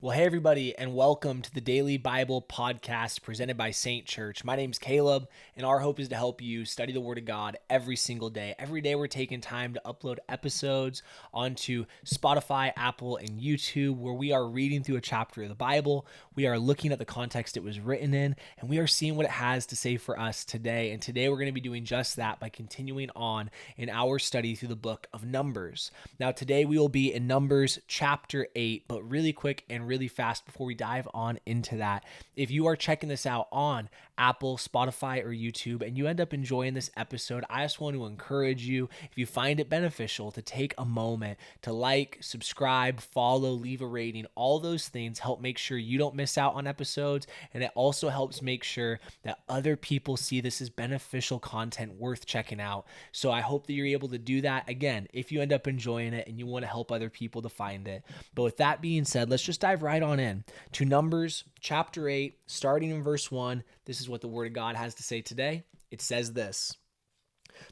Well, hey, everybody, and welcome to the Daily Bible Podcast presented by Saint Church. My name's Caleb, and our hope is to help you study the Word of God every single day. Every day, we're taking time to upload episodes onto Spotify, Apple, and YouTube, where we are reading through a chapter of the Bible. We are looking at the context it was written in, and we are seeing what it has to say for us today. And today, we're going to be doing just that by continuing on in our study through the book of Numbers. Now, today, we will be in Numbers chapter 8, but really quick and really fast before we dive on into that. If you are checking this out on Apple, Spotify, or YouTube, and you end up enjoying this episode, I just want to encourage you, if you find it beneficial, to take a moment to like, subscribe, follow, leave a rating. All those things help make sure you don't miss out on episodes, and it also helps make sure that other people see this as beneficial content worth checking out. So I hope that you're able to do that, again, if you end up enjoying it and you want to help other people to find it. But with that being said, let's just dive right on in to Numbers chapter 8, starting in verse 1. This is what the Word of God has to say today. It says this: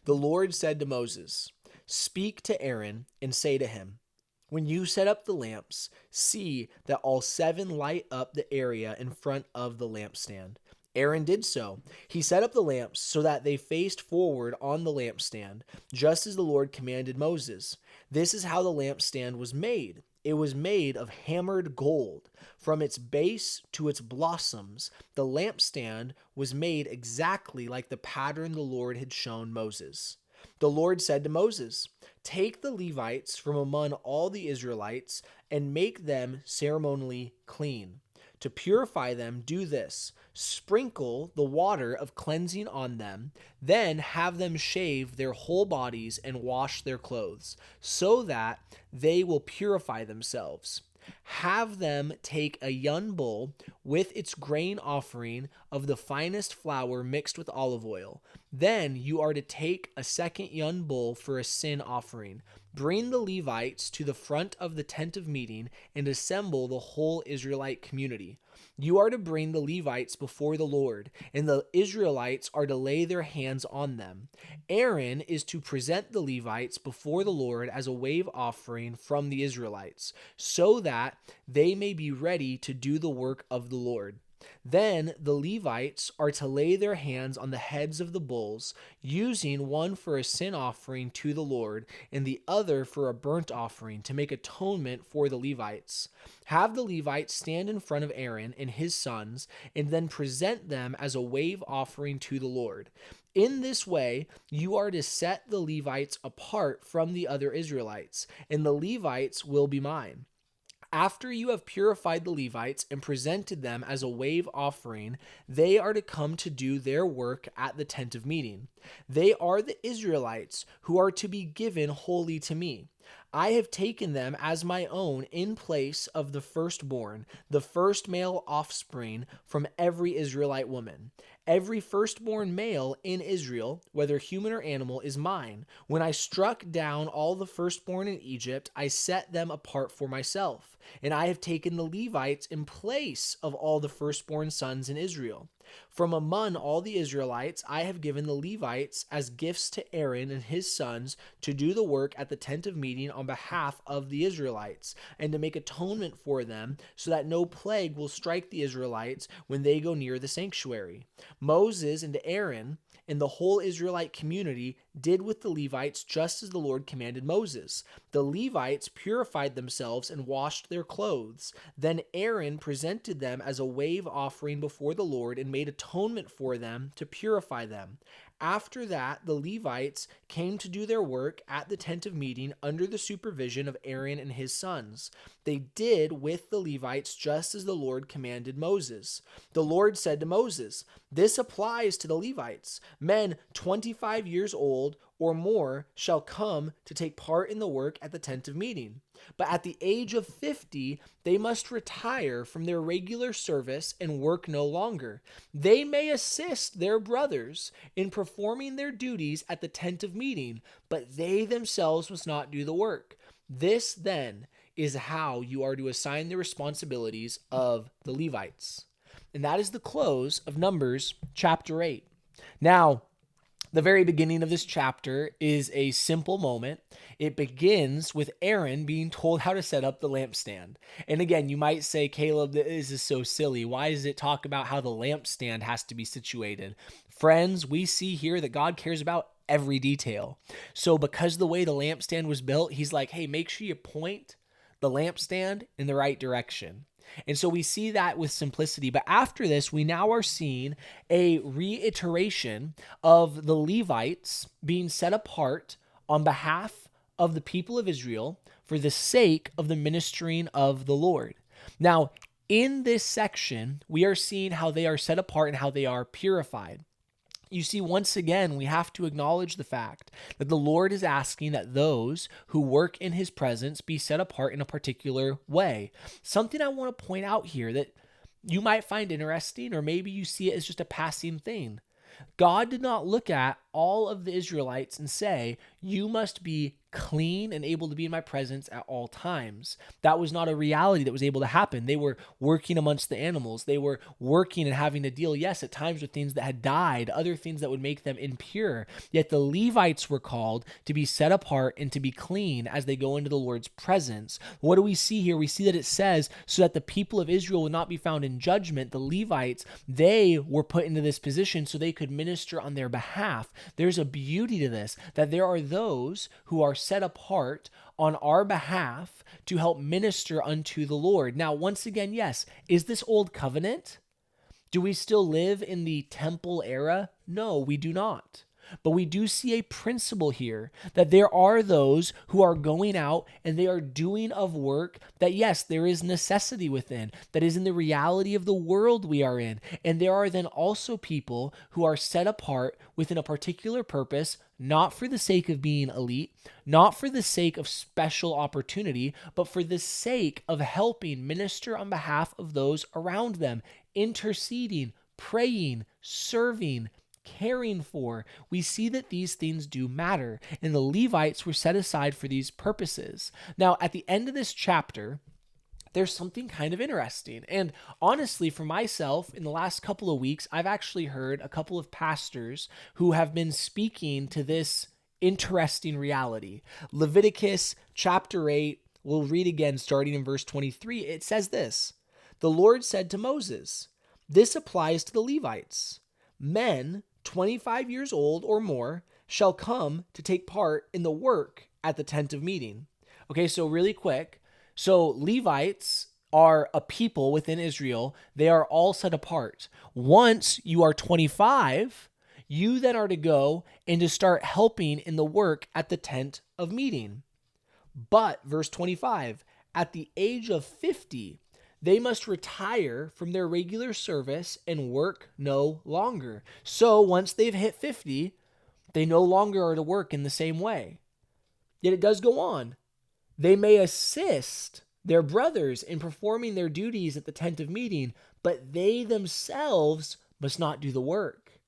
The Lord said to Moses, "Speak to Aaron and say to him, when you set up the lamps, see that all 7 light up the area in front of the lampstand." Aaron did so. He set up the lamps so that they faced forward on the lampstand, just as the Lord commanded Moses. This is how the lampstand was made. It was made of hammered gold. From its base to its blossoms, the lampstand was made exactly like the pattern the Lord had shown Moses. The Lord said to Moses, "Take the Levites from among all the Israelites and make them ceremonially clean. To purify them, do this: sprinkle the water of cleansing on them, then have them shave their whole bodies and wash their clothes, so that they will purify themselves. Have them take a young bull with its grain offering of the finest flour mixed with olive oil. Then you are to take a second young bull for a sin offering. Bring the Levites to the front of the tent of meeting and assemble the whole Israelite community. You are to bring the Levites before the Lord, and the Israelites are to lay their hands on them. Aaron is to present the Levites before the Lord as a wave offering from the Israelites, so that they may be ready to do the work of the Lord. Then the Levites are to lay their hands on the heads of the bulls, using one for a sin offering to the Lord and the other for a burnt offering to make atonement for the Levites. Have the Levites stand in front of Aaron and his sons, and then present them as a wave offering to the Lord. In this way, you are to set the Levites apart from the other Israelites, and the Levites will be mine. After you have purified the Levites and presented them as a wave offering, they are to come to do their work at the tent of meeting. They are the Israelites who are to be given wholly to me. I have taken them as my own in place of the firstborn, the first male offspring from every Israelite woman. Every firstborn male in Israel, whether human or animal, is mine. When I struck down all the firstborn in Egypt, I set them apart for myself, and I have taken the Levites in place of all the firstborn sons in Israel. From among all the Israelites, I have given the Levites as gifts to Aaron and his sons to do the work at the tent of meeting on behalf of the Israelites, and to make atonement for them, so that no plague will strike the Israelites when they go near the sanctuary. Moses and Aaron and the whole Israelite community did with the Levites just as the Lord commanded Moses. The Levites purified themselves and washed their clothes. Then Aaron presented them as a wave offering before the Lord and made atonement for them to purify them. After that, the Levites came to do their work at the tent of meeting under the supervision of Aaron and his sons. They did with the Levites just as the Lord commanded Moses. The Lord said to Moses, "This applies to the Levites. Men 25 years old or more shall come to take part in the work at the tent of meeting. But at the age of 50, they must retire from their regular service and work no longer. They may assist their brothers in performing their duties at the tent of meeting, but they themselves must not do the work. This, then, is how you are to assign the responsibilities of the Levites." And that is the close of Numbers chapter 8. Now, The very beginning of this chapter is a simple moment. It begins with Aaron being told how to set up the lampstand. And again, you might say, Caleb, this is so silly. Why does it talk about how the lampstand has to be situated? Friends, we see here that God cares about every detail. So because the way the lampstand was built, he's like, hey, make sure you point the lampstand in the right direction. And so we see that with simplicity. But after this, we now are seeing a reiteration of the Levites being set apart on behalf of the people of Israel for the sake of the ministering of the Lord. Now, in this section, we are seeing how they are set apart and how they are purified. You see, once again, we have to acknowledge the fact that the Lord is asking that those who work in his presence be set apart in a particular way. Something I want to point out here that you might find interesting, or maybe you see it as just a passing thing. God did not look at all of the Israelites and say, you must be clean and able to be in my presence at all times. That was not a reality that was able to happen. They were working amongst the animals. They were working and having to deal, yes, at times with things that had died, other things that would make them impure. Yet the Levites were called to be set apart and to be clean as they go into the Lord's presence. What do we see here? We see that it says, so that the people of Israel would not be found in judgment. The Levites, they were put into this position so they could minister on their behalf. There's a beauty to this, that there are those who are set apart on our behalf to help minister unto the Lord. Now, once again, yes, is this old covenant? Do we still live in the temple era? No, we do not. But we do see a principle here that there are those who are going out and they are doing of work that, yes, there is necessity within, that is in the reality of the world we are in. And there are then also people who are set apart within a particular purpose, not for the sake of being elite, not for the sake of special opportunity, but for the sake of helping minister on behalf of those around them, interceding, praying, serving, caring for. We see that these things do matter, and the Levites were set aside for these purposes. Now, at the end of this chapter, there's something kind of interesting. And honestly, for myself, in the last couple of weeks, I've actually heard a couple of pastors who have been speaking to this interesting reality. Leviticus chapter 8, we'll read again starting in verse 23. It says this, "The Lord said to Moses," this applies to the Levites, "men 25 years old or more shall come to take part in the work at the tent of meeting." Okay, so really quick. So Levites are a people within Israel. They are all set apart. Once you are 25, you then are to go and to start helping in the work at the tent of meeting. But, verse 25, at the age of 50, they must retire from their regular service and work no longer. So once they've hit 50, they no longer are to work in the same way. Yet it does go on. They may assist their brothers in performing their duties at the tent of meeting, but they themselves must not do the work.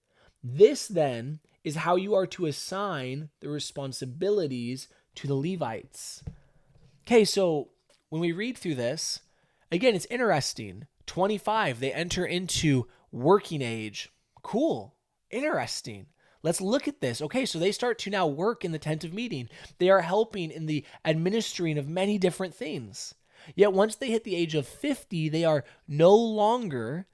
This then is how you are to assign the responsibilities to the Levites. Okay, so when we read through this, again, it's interesting. 25, they enter into working age. Cool. Interesting. Let's look at this. Okay, so they start to now work in the tent of meeting. They are helping in the administering of many different things. Yet once they hit the age of 50, they are no longer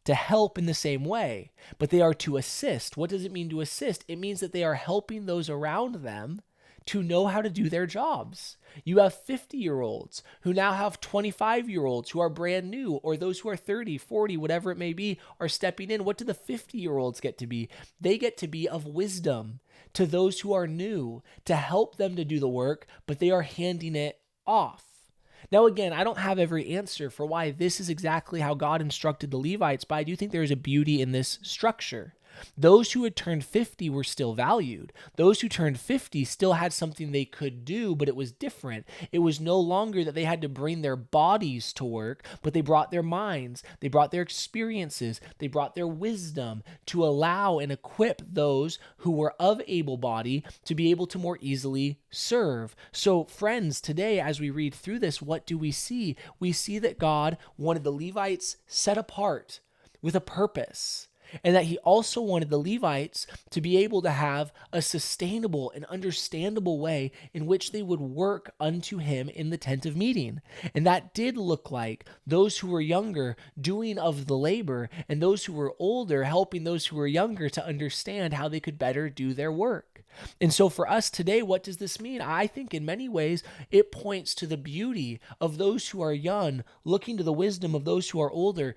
to help in the same way, but they are to assist. What does it mean to assist? It means that they are helping those around them to know how to do their jobs. You have 50-year-olds who now have 25-year-olds who are brand new, or those who are 30, 40, whatever it may be, are stepping in. What do the 50-year-olds get to be? They get to be of wisdom to those who are new, to help them to do the work, but they are handing it off. Now, again, I don't have every answer for why this is exactly how God instructed the Levites, but I do think there is a beauty in this structure. Those who had turned 50 were still valued. Those who turned 50 still had something they could do, but it was different. It was no longer that they had to bring their bodies to work, but they brought their minds, they brought their experiences, they brought their wisdom to allow and equip those who were of able body to be able to more easily serve. So, friends, today as we read through this, what do we see? We see that God wanted the Levites set apart with a purpose. and that he also wanted the Levites to be able to have a sustainable and understandable way in which they would work unto him in the tent of meeting. And that did look like those who were younger doing of the labor, and those who were older helping those who were younger to understand how they could better do their work. And so for us today, what does this mean? I think in many ways it points to the beauty of those who are young, looking to the wisdom of those who are older.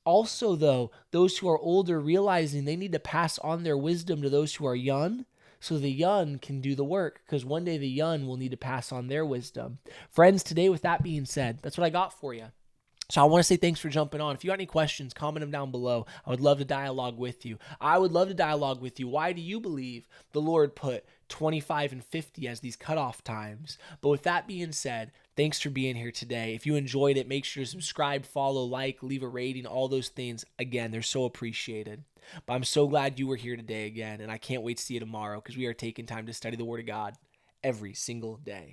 Also, though, those who are older realizing they need to pass on their wisdom to those who are young so the young can do the work, because one day the young will need to pass on their wisdom. Friends, today, with that being said, that's what I got for you. So I want to say thanks for jumping on. If you got any questions, comment them down below. I would love to dialogue with you. I would love to dialogue with you. Why do you believe the Lord put 25 and 50 as these cutoff times? But with that being said, thanks for being here today. If you enjoyed it, make sure to subscribe, follow, like, leave a rating, all those things. Again, they're so appreciated. But I'm so glad you were here today again, and I can't wait to see you tomorrow because we are taking time to study the Word of God every single day.